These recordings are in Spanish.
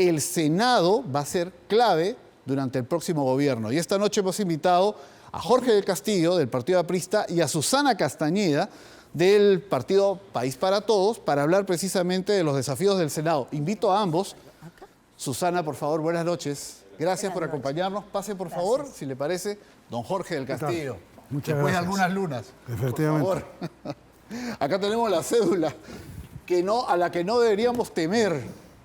el Senado va a ser clave durante el próximo gobierno. Y esta noche hemos invitado a Jorge del Castillo, del Partido Aprista, y a Susana Castañeda, del partido País para Todos, para hablar precisamente de los desafíos del Senado. Invito a ambos. Susana, por favor, buenas noches. Gracias por acompañarnos. Pase, por favor, si le parece, don Jorge del Castillo. Muchas Después gracias. de algunas lunas. Efectivamente. Por favor. Acá tenemos la cédula a la que no deberíamos temer.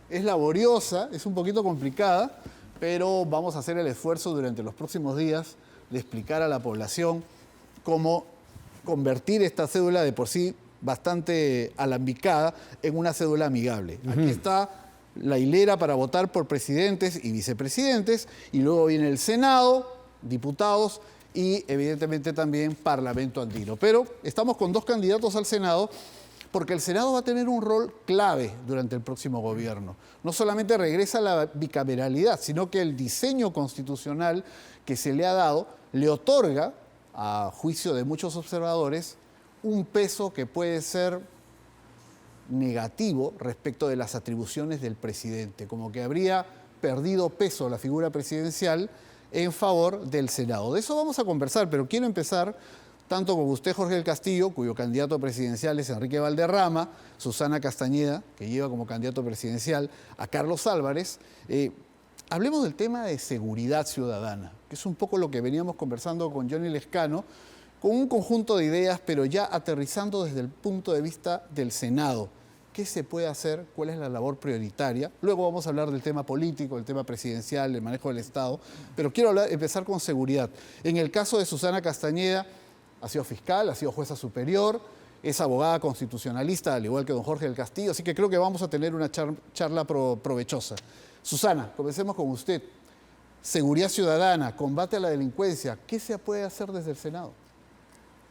Es laboriosa, es un poquito complicada, pero vamos a hacer el esfuerzo durante los próximos días de explicar a la población cómo convertir esta cédula de por sí bastante alambicada en una cédula amigable. Aquí está la hilera para votar por presidentes y vicepresidentes, y luego viene el Senado, diputados y evidentemente también Parlamento andino. Pero estamos con dos candidatos al Senado porque el Senado va a tener un rol clave durante el próximo gobierno. No solamente regresa la bicameralidad, sino que el diseño constitucional que se le ha dado le otorga, a juicio de muchos observadores, un peso que puede ser negativo respecto de las atribuciones del presidente, como que habría perdido peso la figura presidencial en favor del Senado. De eso vamos a conversar, pero quiero empezar tanto con usted, Jorge del Castillo, cuyo candidato presidencial es Enrique Valderrama, Susana Castañeda, que lleva como candidato presidencial a Carlos Álvarez. Hablemos del tema de seguridad ciudadana, que es un poco lo que veníamos conversando con Johnny Lescano, con un conjunto de ideas, pero ya aterrizando desde el punto de vista del Senado. ¿Qué se puede hacer? ¿Cuál es la labor prioritaria? Luego vamos a hablar del tema político, el tema presidencial, el manejo del Estado, pero quiero empezar con seguridad. En el caso de Susana Castañeda, ha sido fiscal, ha sido jueza superior, es abogada constitucionalista, al igual que don Jorge del Castillo, así que creo que vamos a tener una charla provechosa. Susana, comencemos con usted. Seguridad ciudadana, combate a la delincuencia, ¿qué se puede hacer desde el Senado?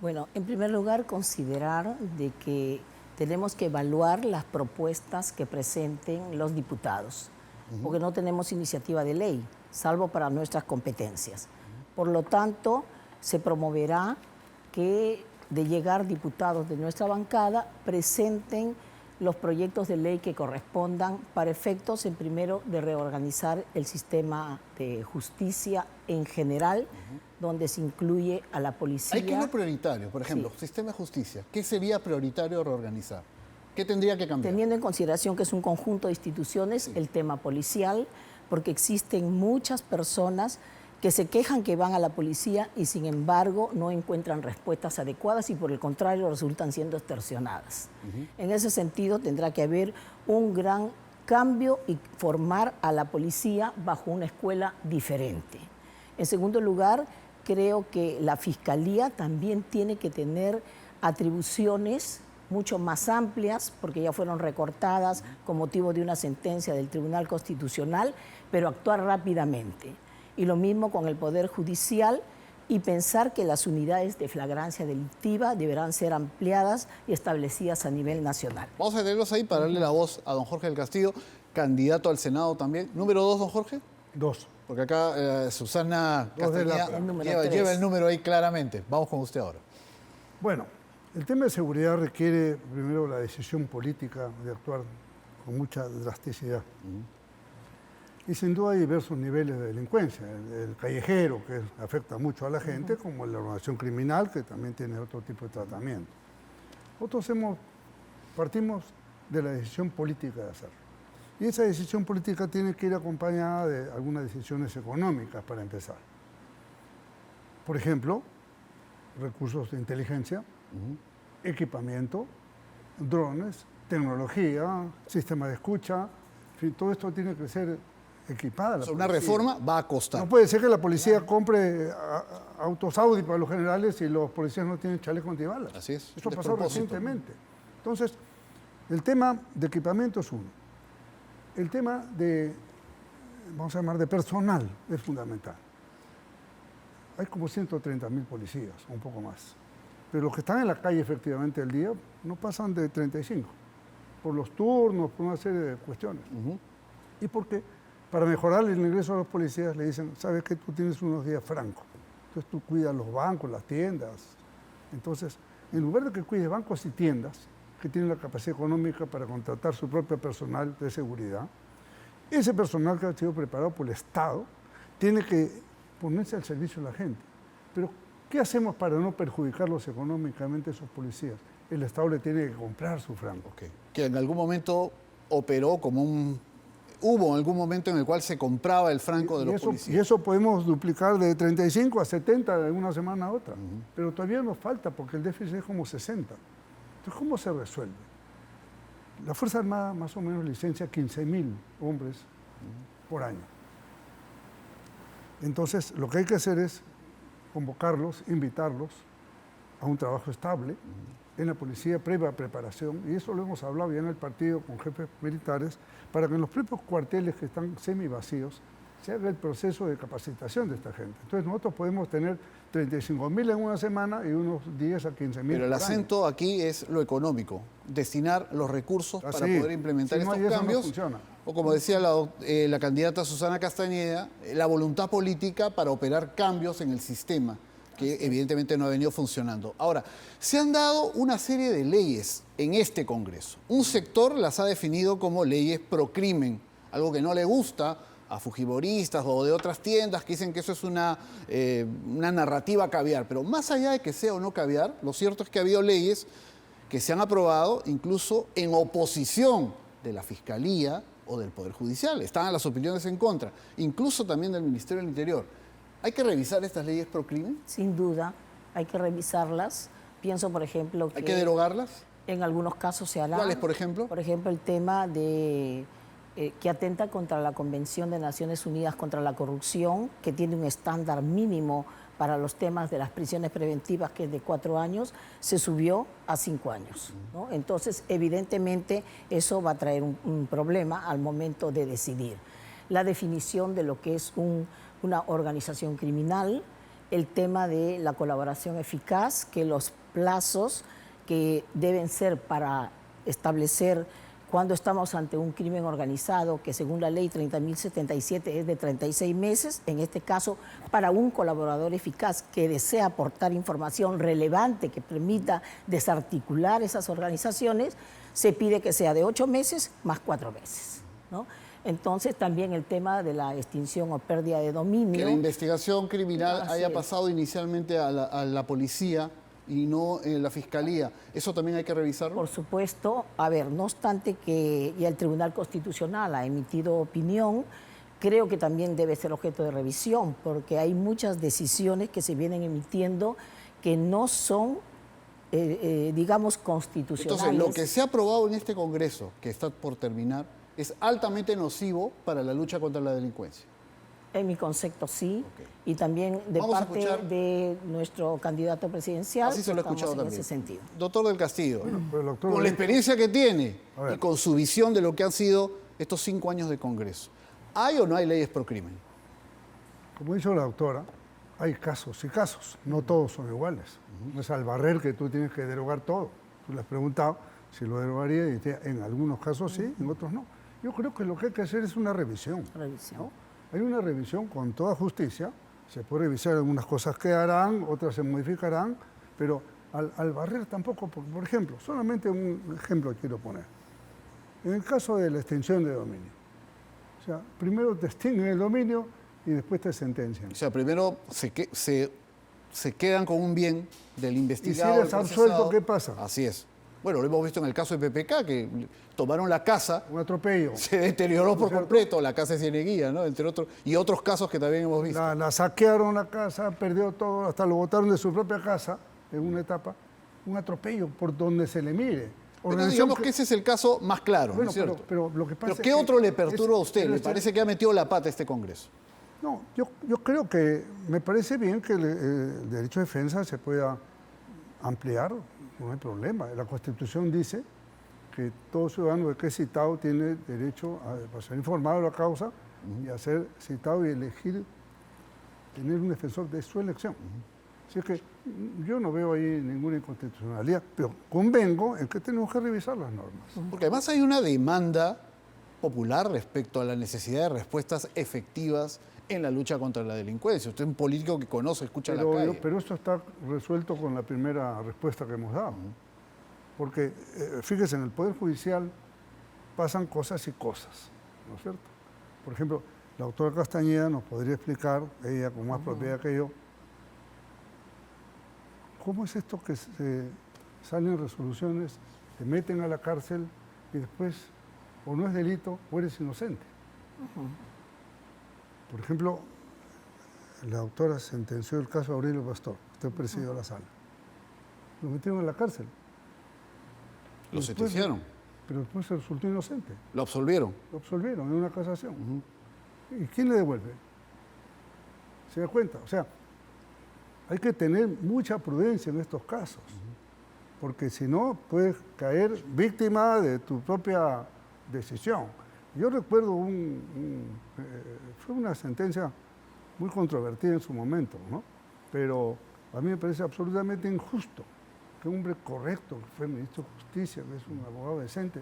Bueno, en primer lugar, considerar de que tenemos que evaluar las propuestas que presenten los diputados, porque no tenemos iniciativa de ley, salvo para nuestras competencias. Por lo tanto, se promoverá que de llegar diputados de nuestra bancada presenten los proyectos de ley que correspondan para efectos, en primero, de reorganizar el sistema de justicia en general, donde se incluye a la policía. Hay que lo prioritario, por ejemplo, sistema de justicia. ¿Qué sería prioritario reorganizar? ¿Qué tendría que cambiar? Teniendo en consideración que es un conjunto de instituciones, el tema policial, porque existen muchas personas que se quejan que van a la policía y sin embargo no encuentran respuestas adecuadas y por el contrario resultan siendo extorsionadas. En ese sentido tendrá que haber un gran cambio y formar a la policía bajo una escuela diferente. En segundo lugar, creo que la Fiscalía también tiene que tener atribuciones mucho más amplias, porque ya fueron recortadas con motivo de una sentencia del Tribunal Constitucional, pero actuar rápidamente. Y lo mismo con el Poder Judicial y pensar que las unidades de flagrancia delictiva deberán ser ampliadas y establecidas a nivel nacional. Vamos a tenerlos ahí para darle la voz a don Jorge del Castillo, candidato al Senado también. ¿Número 2, don Jorge? 2. Porque acá Susana Castañeda lleva el número ahí claramente. Vamos con usted ahora. Bueno, el tema de seguridad requiere primero la decisión política de actuar con mucha drasticidad. Y sin duda hay diversos niveles de delincuencia. El callejero, que afecta mucho a la gente, como la organización criminal, que también tiene otro tipo de tratamiento. Nosotros partimos de la decisión política de hacerlo. Y esa decisión política tiene que ir acompañada de algunas decisiones económicas para empezar. Por ejemplo, recursos de inteligencia, equipamiento, drones, tecnología, sistema de escucha, en fin, todo esto tiene que ser equipada. Una reforma va a costar. No puede ser que la policía compre autos Audi para los generales y los policías no tienen chalecos antibalas. Así es. Esto pasó recientemente. Entonces, el tema de equipamiento es uno. El tema de, vamos a llamar, de personal es fundamental. Hay como 130.000 policías, un poco más. Pero los que están en la calle efectivamente el día no pasan de 35, por los turnos, por una serie de cuestiones. Y porque para mejorar el ingreso a los policías le dicen, sabes que tú tienes unos días francos, entonces tú cuidas los bancos, las tiendas. Entonces, en lugar de que cuides bancos y tiendas, que tienen la capacidad económica para contratar su propio personal de seguridad, Ese personal que ha sido preparado por el Estado tiene que ponerse al servicio de la gente. Pero, ¿qué hacemos para no perjudicarlos económicamente a esos policías? El Estado le tiene que comprar su franco. Okay. Que en algún momento operó como un... Hubo algún momento en el cual se compraba el franco de los policías. Y eso podemos duplicar de 35 a 70 de una semana a otra. Pero todavía nos falta porque el déficit es como 60. Entonces, ¿cómo se resuelve? La Fuerza Armada más o menos licencia 15.000 hombres por año. Entonces, lo que hay que hacer es convocarlos, invitarlos a un trabajo estable en la policía, previa preparación, y eso lo hemos hablado ya en el partido con jefes militares, para que en los propios cuarteles que están semivacíos se haga el proceso de capacitación de esta gente. Entonces nosotros podemos tener 35.000 en una semana y unos 10 a 15.000. Pero el acento aquí es lo económico, destinar los recursos para poder implementar estos cambios. O como decía la candidata Susana Castañeda, la voluntad política para operar cambios en el sistema, que evidentemente no ha venido funcionando. Ahora, se han dado una serie de leyes en este Congreso. Un sector las ha definido como leyes pro crimen, algo que no le gusta a fujiboristas o de otras tiendas que dicen que eso es una narrativa caviar. Pero más allá de que sea o no caviar, lo cierto es que ha habido leyes que se han aprobado incluso en oposición de la Fiscalía o del Poder Judicial. Están las opiniones en contra, incluso también del Ministerio del Interior. ¿Hay que revisar estas leyes pro crimen? Sin duda, hay que revisarlas. Pienso, por ejemplo, que... ¿Hay que derogarlas? En algunos casos se hará. ¿Cuáles, por ejemplo? Por ejemplo, el tema de que atenta contra la Convención de Naciones Unidas contra la Corrupción, que tiene un estándar mínimo para los temas de las prisiones preventivas, que es de 4 años, se subió a 5 años, ¿no? Entonces, evidentemente, eso va a traer un problema al momento de decidir. La definición de lo que es una organización criminal, el tema de la colaboración eficaz, que los plazos que deben ser para establecer cuando estamos ante un crimen organizado, que según la ley 30.077 es de 36 meses, en este caso, para un colaborador eficaz que desea aportar información relevante que permita desarticular esas organizaciones, se pide que sea de 8 meses más 4 meses, ¿no? Entonces, también el tema de la extinción o pérdida de dominio. Que la investigación criminal haya pasado inicialmente a la policía y no la Fiscalía. ¿Eso también hay que revisarlo? Por supuesto. A ver, no obstante que ya el Tribunal Constitucional ha emitido opinión, creo que también debe ser objeto de revisión, porque hay muchas decisiones que se vienen emitiendo que no son, digamos, constitucionales. Entonces, lo que se ha aprobado en este Congreso, que está por terminar, es altamente nocivo para la lucha contra la delincuencia. En mi concepto, sí. Okay. Y también de parte de nuestro candidato presidencial. Así se lo he escuchado en también. ese sentido. Doctor del Castillo, doctor, con la experiencia que tiene y con su visión de lo que han sido estos 5 años de Congreso, ¿hay o no hay leyes pro crimen? Como dijo la doctora, hay casos y casos. No todos son iguales. No es al barrer que tú tienes que derogar todo. Tú le has preguntado si lo derogaría y en algunos casos sí, en otros no. Yo creo que lo que hay que hacer es una revisión. ¿No? Hay una revisión con toda justicia. Se puede revisar algunas cosas que harán, otras se modificarán, pero al barrer tampoco, por ejemplo, solamente un ejemplo quiero poner. En el caso de la extinción de dominio. O sea, primero te extinguen el dominio y después te sentencian. O sea, primero se quedan con un bien del investigado. Y si eres absuelto, ¿qué pasa? Así es. Bueno, lo hemos visto en el caso de PPK, que tomaron la casa. Un atropello. Se deterioró por completo la casa de Cieneguía, ¿no? Entre otros, y otros casos que también hemos visto. La saquearon la casa, perdió todo, hasta lo botaron de su propia casa en una etapa. Un atropello por donde se le mire. Entonces, digamos que ese es el caso más claro, bueno, ¿no es cierto? Pero lo que pasa ¿Qué otro le perturba a usted? ¿Le parece que ha metido la pata este Congreso? No, yo creo que me parece bien que el derecho de defensa se pueda ampliar, no hay problema. La Constitución dice que todo ciudadano que es citado tiene derecho a ser informado de la causa y a ser citado y elegir, tener un defensor de su elección. Así que yo no veo ahí ninguna inconstitucionalidad, pero convengo en que tenemos que revisar las normas. Porque además hay una demanda popular respecto a la necesidad de respuestas efectivas en la lucha contra la delincuencia. Usted es un político que conoce, escucha la calle. Pero esto está resuelto con la primera respuesta que hemos dado. Porque, fíjese, en el Poder Judicial pasan cosas y cosas, ¿no es cierto? Por ejemplo, la doctora Castañeda nos podría explicar, ella con más propiedad que yo, ¿cómo es esto que salen resoluciones, te meten a la cárcel y después o no es delito o eres inocente? Por ejemplo, la doctora sentenció el caso de Aurelio Pastor, usted presidió la sala. Lo metieron en la cárcel. Lo sentenciaron. Pero después se resultó inocente. Lo absolvieron. Lo absolvieron en una casación. ¿Y quién le devuelve? ¿Se da cuenta? O sea, hay que tener mucha prudencia en estos casos, porque si no puedes caer víctima de tu propia decisión. Yo recuerdo fue una sentencia muy controvertida en su momento, ¿no? Pero a mí me parece absolutamente injusto que un hombre correcto, que fue ministro de Justicia, que es un abogado decente,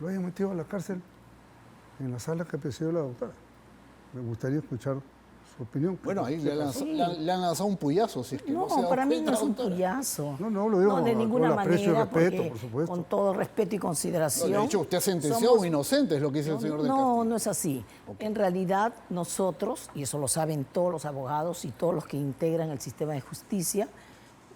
lo haya metido a la cárcel en la sala que presidió la doctora. Me gustaría escuchar su opinión. Bueno, ahí le han lanzado un puyazo, si es que no se ha dado para mí cuenta, no es un doctora. puyazo. No, lo digo de ninguna con aprecio y manera, respeto, porque por supuesto. con todo respeto y No, consideración. de hecho, usted ha sentenciado a un inocente, es lo que dice el señor del Castillo. No es así. En realidad, nosotros, y eso lo saben todos los abogados y todos los que integran el sistema de justicia,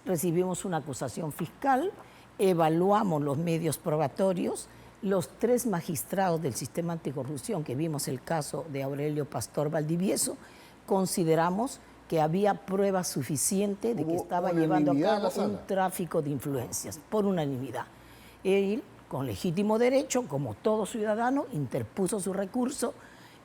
recibimos una acusación fiscal, evaluamos los medios probatorios, los 3 magistrados del sistema anticorrupción, que vimos el caso de Aurelio Pastor Valdivieso, consideramos que había prueba suficiente de que estaba llevando a unanimidad en la cabo un sala. tráfico de influencias, por unanimidad. Él, con legítimo derecho, como todo ciudadano, interpuso su recurso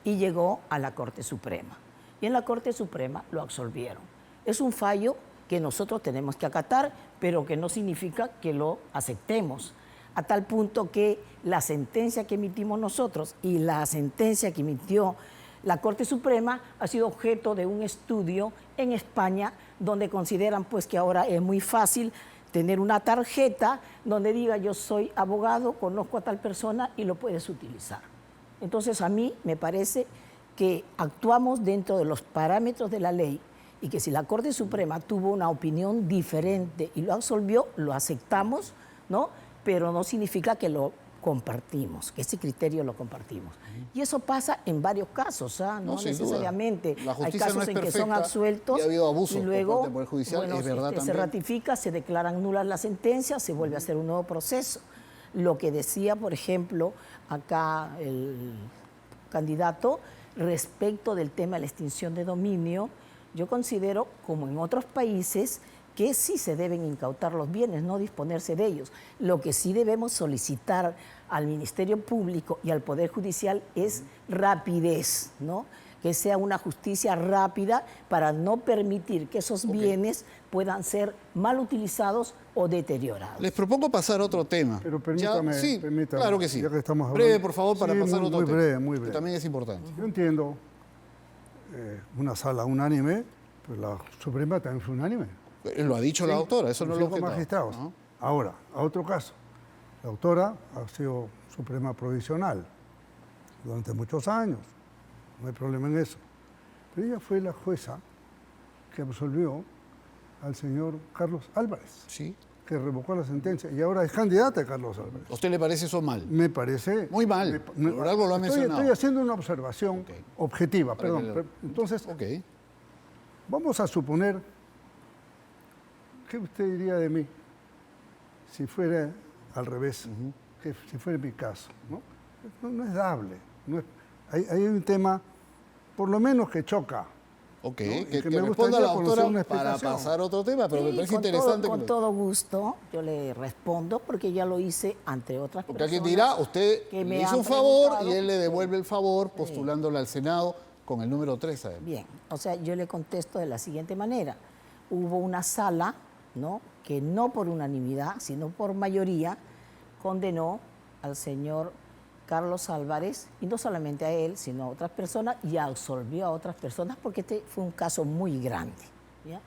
y llegó a la Corte Suprema. Y en la Corte Suprema lo absolvieron. Es un fallo que nosotros tenemos que acatar, pero que no significa que lo aceptemos, a tal punto que la sentencia que emitimos nosotros y la sentencia que emitió la Corte Suprema ha sido objeto de un estudio en España, donde consideran pues que ahora es muy fácil tener una tarjeta donde diga yo soy abogado, conozco a tal persona y lo puedes utilizar. Entonces a mí me parece que actuamos dentro de los parámetros de la ley y que si la Corte Suprema tuvo una opinión diferente y lo absolvió, lo aceptamos, ¿no? Pero no significa que lo compartimos, que ese criterio lo compartimos. Y eso pasa en varios casos, ¿ah? No sin duda. necesariamente. La Hay justicia casos no es en que son perfecta absueltos y ha habido abusos y por luego parte del Poder Judicial, es verdad se también. ratifica, se declaran nulas las sentencias, se vuelve a hacer un nuevo proceso. Lo que decía, por ejemplo, acá el candidato respecto del tema de la extinción de dominio, yo considero, como en otros países, que sí se deben incautar los bienes, no disponerse de ellos. Lo que sí debemos solicitar al Ministerio Público y al Poder Judicial es rapidez, ¿no? Que sea una justicia rápida para no permitir que esos bienes puedan ser mal utilizados o deteriorados. Les propongo pasar a otro tema. Pero permítame, Sí, permítame, claro que sí. ya que estamos hablando. Breve, por favor, para Sí, pasar a otro muy tema. breve, muy Que breve. también es importante. Yo entiendo una sala unánime, pero la Suprema también fue unánime. Lo ha dicho la doctora, eso no lo he 5 objetado. magistrados. ¿No? Ahora, a otro caso. La doctora ha sido Suprema provisional durante muchos años. No hay problema en eso. Pero ella fue la jueza que absolvió al señor Carlos Álvarez, Sí. que revocó la sentencia y ahora es candidata de Carlos Álvarez. ¿A usted le parece eso mal? Me parece... Muy mal. Por algo lo ha mencionado. Estoy haciendo una observación objetiva, Para que perdón. lo- Entonces, Ok. vamos a suponer, ¿qué usted diría de mí si fuera al revés? Que si fuera mi caso, ¿no? No es dable. Hay un tema, por lo menos que choca. Ok, Y que me responda la gustaría conocer doctora una para explicación. pasar a otro tema, pero me Sí, parece con interesante. con todo gusto, yo le respondo porque ya lo hice entre otras Porque personas. alguien dirá, usted que me le hizo han un favor preguntado. y él le devuelve el favor postulándole al Senado con el número 3 además. Bien, o sea, yo le contesto de la siguiente manera. Hubo una sala, ¿no?, que no por unanimidad, sino por mayoría, condenó al señor Carlos Álvarez, y no solamente a él, sino a otras personas, y absolvió a otras personas, porque este fue un caso muy grande, ¿ya?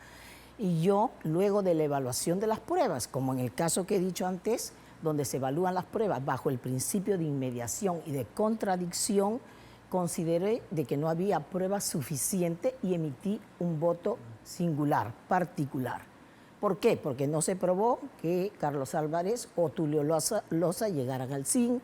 Y yo, luego de la evaluación de las pruebas, como en el caso que he dicho antes, donde se evalúan las pruebas bajo el principio de inmediación y de contradicción, consideré de que no había prueba suficiente y emití un voto singular, particular. ¿Por qué? Porque no se probó que Carlos Álvarez o Tulio Loza llegaran al CIN,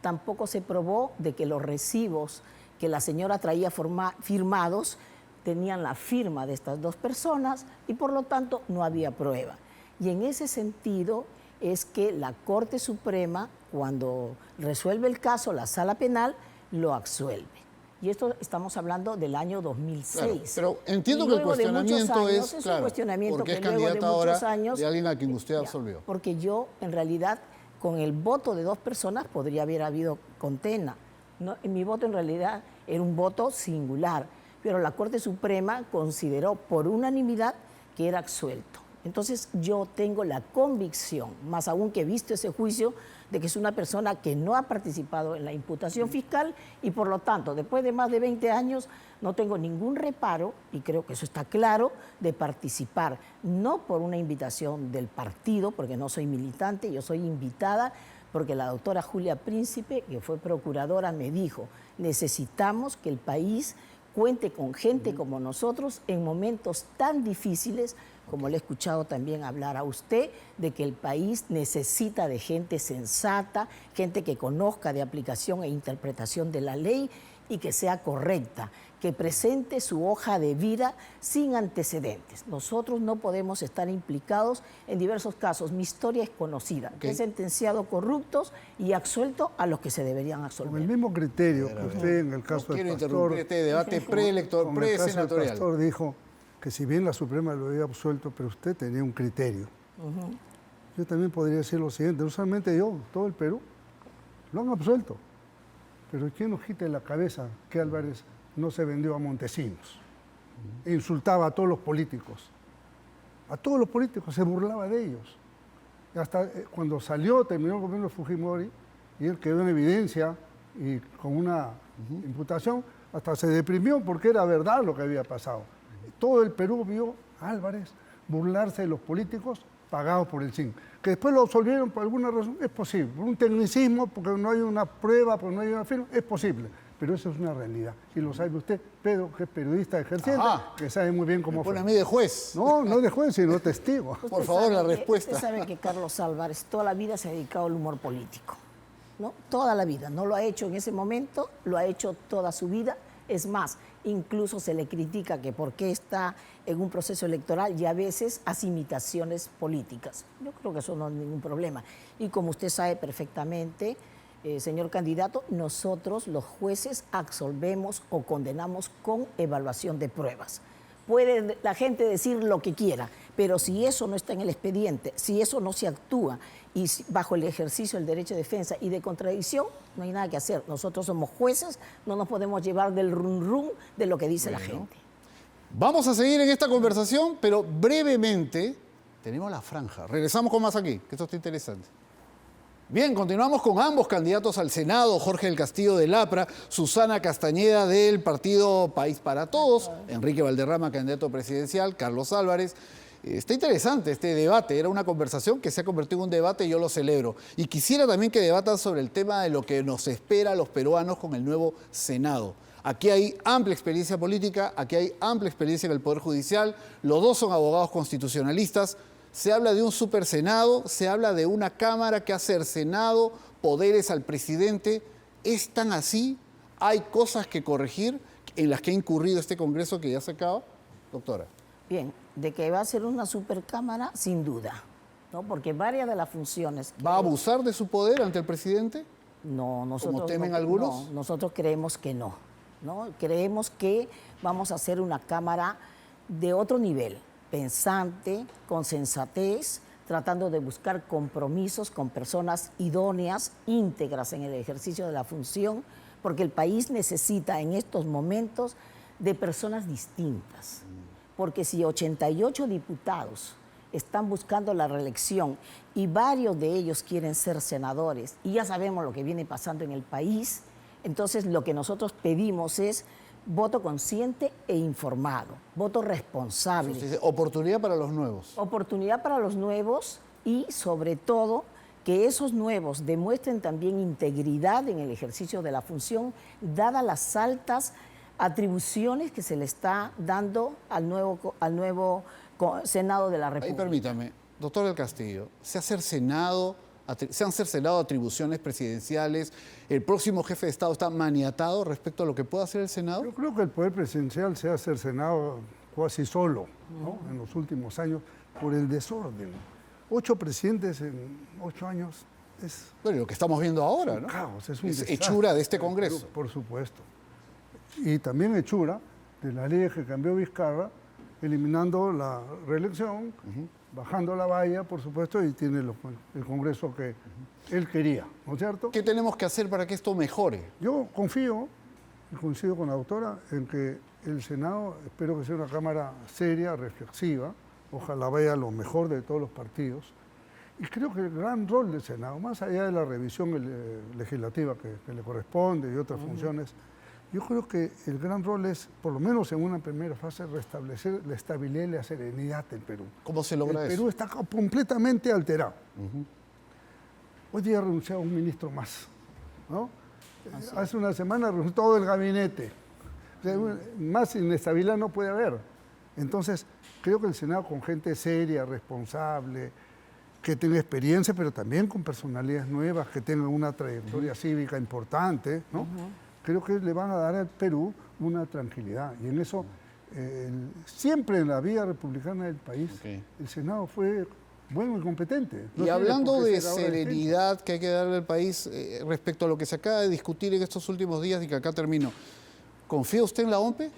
tampoco se probó de que los recibos que la señora traía firmados, tenían la firma de estas dos personas y por lo tanto no había prueba. Y en ese sentido es que la Corte Suprema, cuando resuelve el caso, la Sala Penal lo absuelve. Y esto estamos hablando del año 2006. Claro, pero entiendo que el cuestionamiento es un cuestionamiento porque es que luego de candidata muchos ahora años, de alguien a quien usted absolvió. porque yo, en realidad, con el voto de dos personas podría haber habido condena. No, mi voto, en realidad, era un voto singular, pero la Corte Suprema consideró por unanimidad que era absuelto. Entonces, yo tengo la convicción, más aún que he visto ese juicio, de que es una persona que no ha participado en la imputación fiscal y, por lo tanto, después de más de 20 años, no tengo ningún reparo, y creo que eso está claro, de participar, no por una invitación del partido, porque no soy militante, yo soy invitada, porque la doctora Julia Príncipe, que fue procuradora, me dijo, necesitamos que el país cuente con gente como nosotros en momentos tan difíciles, como le he escuchado también hablar a usted, de que el país necesita de gente sensata, gente que conozca de aplicación e interpretación de la ley y que sea correcta, que presente su hoja de vida sin antecedentes. Nosotros no podemos estar implicados en diversos casos. Mi historia es conocida. He sentenciado corruptos y absuelto a los que se deberían absolver. Con el mismo criterio que usted en el caso del Pastor, este debate preelectoral, presenatorial. El Pastor dijo que si bien la Suprema lo había absuelto, pero usted tenía un criterio. Yo también podría decir lo siguiente, no solamente yo, todo el Perú, lo han absuelto. Pero ¿quién nos quite la cabeza que Álvarez no se vendió a Montesinos? Insultaba a todos los políticos. A todos los políticos, se burlaba de ellos. Y hasta cuando terminó el gobierno de Fujimori, y él quedó en evidencia y con una imputación, hasta se deprimió porque era verdad lo que había pasado. Todo el Perú vio a Álvarez burlarse de los políticos pagados por el CIN. Que después lo absolvieron por alguna razón, es posible. Por un tecnicismo, porque no hay una prueba, porque no hay una firma, es posible. Pero eso es una realidad. Y lo sabe usted, Pedro, que es periodista ejerciente, que sabe muy bien cómo fue. Me pone a mí de juez. No, no de juez, sino testigo. Por favor, la respuesta. Usted sabe que Carlos Álvarez toda la vida se ha dedicado al humor político, ¿no? Toda la vida. No lo ha hecho en ese momento, lo ha hecho toda su vida. Es más, incluso se le critica que por qué está en un proceso electoral y a veces hace imitaciones políticas. Yo creo que eso no es ningún problema. Y como usted sabe perfectamente, señor candidato, nosotros los jueces absolvemos o condenamos con evaluación de pruebas. Puede la gente decir lo que quiera, pero si eso no está en el expediente, si eso no se actúa y bajo el ejercicio del derecho de defensa y de contradicción, no hay nada que hacer. Nosotros somos jueces, no nos podemos llevar del rum rum de lo que dice la gente. Vamos a seguir en esta conversación, pero brevemente tenemos la franja. Regresamos con más aquí, que esto está interesante. Bien, continuamos con ambos candidatos al Senado, Jorge del Castillo del APRA, Susana Castañeda del partido País para Todos, Enrique Valderrama, candidato presidencial, Carlos Álvarez. Está interesante este debate, era una conversación que se ha convertido en un debate y yo lo celebro. Y quisiera también que debatan sobre el tema de lo que nos espera a los peruanos con el nuevo Senado. Aquí hay amplia experiencia política, aquí hay amplia experiencia en el Poder Judicial, los dos son abogados constitucionalistas. Se habla de un supersenado, se habla de una Cámara que hace Senado, poderes al presidente. ¿Es tan así? ¿Hay cosas que corregir en las que ha incurrido este Congreso que ya se acaba? Doctora. Bien, de que va a ser una supercámara, sin duda, ¿no? Porque varias de las funciones... ¿Va a abusar de su poder ante el presidente? No, nosotros... ¿Como temen algunos? No, nosotros creemos que no, ¿no? Creemos que vamos a hacer una Cámara de otro nivel, pensante, con sensatez, tratando de buscar compromisos con personas idóneas, íntegras en el ejercicio de la función, porque el país necesita en estos momentos de personas distintas. Porque si 88 diputados están buscando la reelección y varios de ellos quieren ser senadores, y ya sabemos lo que viene pasando en el país, entonces lo que nosotros pedimos es voto consciente e informado, voto responsable. Entonces, oportunidad para los nuevos. Oportunidad para los nuevos y, sobre todo, que esos nuevos demuestren también integridad en el ejercicio de la función, dadas las altas atribuciones que se le está dando al nuevo Senado de la República. Ahí permítame, doctor del Castillo, ¿se hace Senado se han cercenado atribuciones presidenciales. ¿El próximo jefe de Estado está maniatado respecto a lo que pueda hacer el Senado? Yo creo que el poder presidencial se ha cercenado casi solo, ¿no? En los últimos años por el desorden. 8 presidentes en 8 años es Bueno, lo que estamos viendo ahora, un ¿no? caos, es un Es desastre. hechura de este Congreso. Por supuesto. Y también hechura de la ley que cambió Vizcarra, eliminando la reelección, bajando la valla, por supuesto, y tiene el Congreso que él quería, ¿no es cierto? ¿Qué tenemos que hacer para que esto mejore? Yo confío, y coincido con la doctora, en que el Senado, espero que sea una Cámara seria, reflexiva, ojalá vaya lo mejor de todos los partidos, y creo que el gran rol del Senado, más allá de la revisión legislativa que le corresponde y otras funciones, yo creo que el gran rol es, por lo menos en una primera fase, restablecer la estabilidad y la serenidad del Perú. ¿Cómo se logra El eso? Perú está completamente alterado. Hoy día ha renunciado un ministro más, ¿no? Hace una semana renunció todo el gabinete. O sea, más inestabilidad no puede haber. Entonces, creo que el Senado, con gente seria, responsable, que tenga experiencia, pero también con personalidades nuevas, que tengan una trayectoria cívica importante, ¿no? Creo que le van a dar al Perú una tranquilidad. Y en eso, siempre en la vida republicana del país, el Senado fue bueno y competente. No Y tiene hablando por qué de ser ahora distinto. serenidad que hay que darle al país respecto a lo que se acaba de discutir en estos últimos días y que acá termino, ¿confía usted en la OMPE?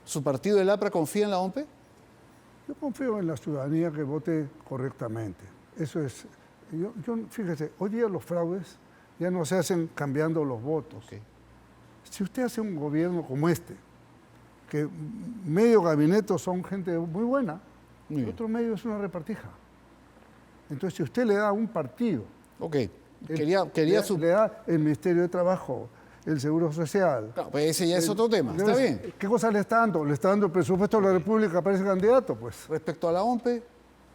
¿Su partido, el APRA, confía en la OMPE? Yo confío en la ciudadanía que vote correctamente. Eso es. Fíjese, hoy día los fraudes ya no se hacen cambiando los votos. Si usted hace un gobierno como este, que medio gabinete son gente muy buena, Muy bien. otro medio es una repartija. Entonces, si usted le da un partido, Ok. Quería su... le da el Ministerio de Trabajo, el Seguro Social. Claro, pues ese ya es otro tema. Está bien. ¿Qué cosa le está dando? Le está dando el presupuesto de la República para ese candidato, pues. Respecto a la OMPE,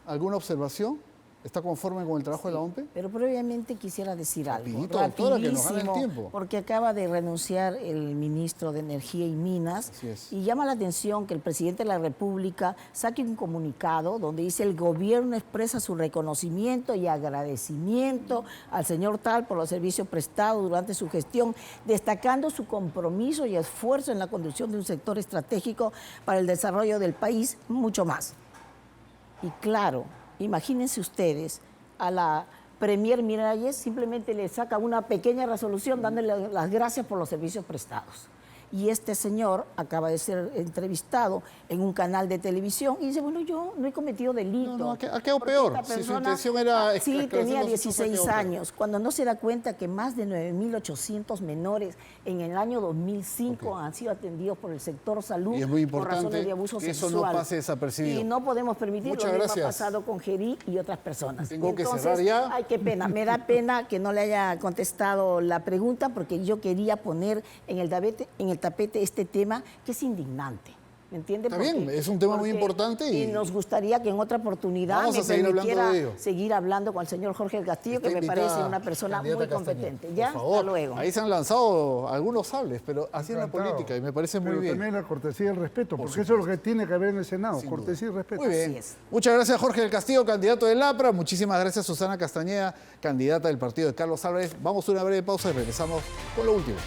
¿alguna observación? ¿Está conforme con el trabajo de la OMPE? Pero previamente quisiera decir algo, Rapidito, doctora, que nos gana el rapidísimo, tiempo. porque acaba de renunciar el ministro de Energía y Minas, Así es. y llama la atención que el presidente de la República saque un comunicado donde dice: el gobierno expresa su reconocimiento y agradecimiento al señor Tal por los servicios prestados durante su gestión, destacando su compromiso y esfuerzo en la conducción de un sector estratégico para el desarrollo del país, mucho más. Y claro, imagínense ustedes, a la Premier Miralles simplemente le saca una pequeña resolución dándole las gracias por los servicios prestados. Y este señor acaba de ser entrevistado en un canal de televisión y dice: bueno, yo no he cometido delito. No, ha quedado Porque peor. esta Si su persona, intención era sí, esclarecer tenía los hechos, ha 16 quedado peor. años, cuando no se da cuenta que más de 9.800 menores en el año 2005 han sido atendidos por el sector salud Y es muy por importante razones de abuso que eso sexual. no pase desapercibido. Y no podemos permitir Muchas lo mismo gracias. ha pasado con Gerí y otras personas. Tengo que Entonces, cerrar ya. Ay, qué pena. Me da pena que no le haya contestado la pregunta, porque yo quería poner en el tapete este tema que es indignante. ¿Me entiende? Está bien, es un tema muy importante y y nos gustaría que en otra oportunidad vamos a me seguir hablando permitiera de ello. seguir hablando con el señor Jorge del Castillo, Está que me invitada parece una persona muy candidata Castañeda. competente. Ya, Por favor. hasta luego. Ahí se han lanzado algunos sables, pero así es la Encantado. política y me parece muy Pero bien. también la cortesía y el respeto, Por porque eso es lo que tiene que haber en el Senado, Sin cortesía y respeto. Muy bien. Así es. Muchas gracias, Jorge del Castillo, candidato del APRA. Muchísimas gracias, Susana Castañeda, candidata del partido de Carlos Álvarez. Vamos a una breve pausa y regresamos con lo último.